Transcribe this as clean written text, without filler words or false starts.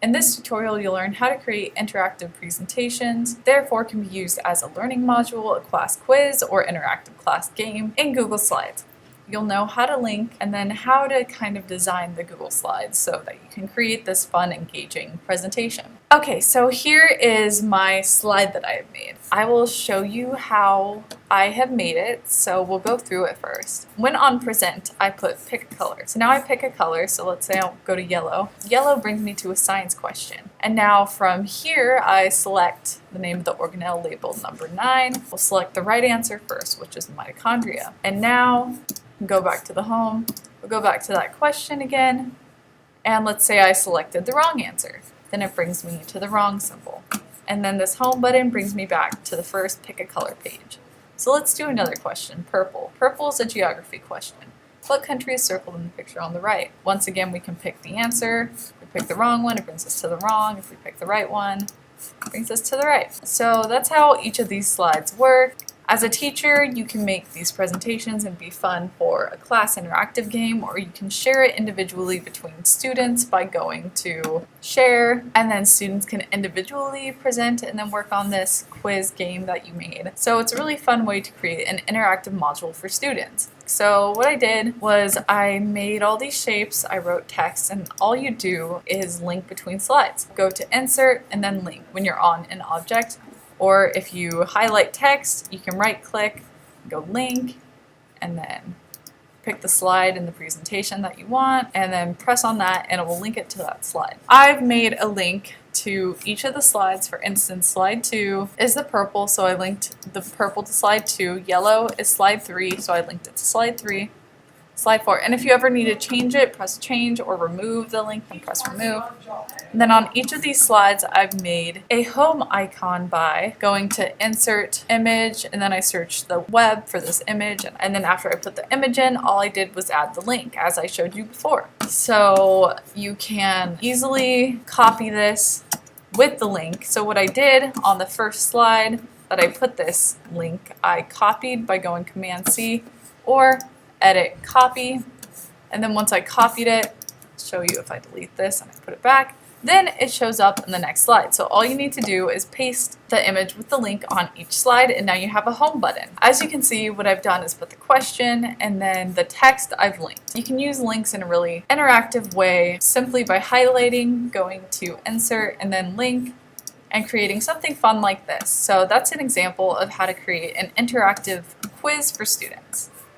In this tutorial, you'll learn how to create interactive presentations, therefore can be used as a learning module, a class quiz, or interactive class game in Google Slides. You'll know how to link and then how to kind of design the Google Slides so that you can create this fun, engaging presentation. Okay, so here is my slide that I have made. I will show you how I have made it, so we'll go through it first. When on present, I put pick a color. So now I pick a color, so let's say I'll go to yellow. Yellow brings me to a science question. And now from here, I select the name of the organelle labeled number 9. We'll select the right answer first, which is mitochondria. And now, go back to the home, we'll go back to that question again, and let's say I selected the wrong answer. Then it brings me to the wrong symbol. And then this home button brings me back to the first pick a color page. So let's do another question, purple. Purple is a geography question. What country is circled in the picture on the right? Once again, we can pick the answer. If we pick the wrong one, it brings us to the wrong. If we pick the right one, it brings us to the right. So that's how each of these slides work. As a teacher, you can make these presentations and be fun for a class interactive game, or you can share it individually between students by going to share, and then students can individually present and then work on this quiz game that you made. So it's a really fun way to create an interactive module for students. So what I did was I made all these shapes, I wrote text, and all you do is link between slides. Go to insert and then link when you're on an object. Or if you highlight text, you can right click, go link, and then pick the slide in the presentation that you want, and then press on that and it will link it to that slide. I've made a link to each of the slides. For instance, slide 2 is the purple, so I linked the purple to slide 2. Yellow is slide 3, so I linked it to slide 3. Slide 4, and if you ever need to change it, press change, or remove the link, then press remove. And then on each of these slides, I've made a home icon by going to insert image, and then I searched the web for this image, and then after I put the image in, all I did was add the link, as I showed you before. So you can easily copy this with the link. So what I did on the first slide that I put this link, I copied by going Command-C, or edit copy, and then once I copied it, I'll show you if I delete this and I put it back, then it shows up in the next slide. So all you need to do is paste the image with the link on each slide, and now you have a home button. As you can see, what I've done is put the question and then the text I've linked. You can use links in a really interactive way simply by highlighting, going to insert and then link, and creating something fun like this. So that's an example of how to create an interactive quiz for students.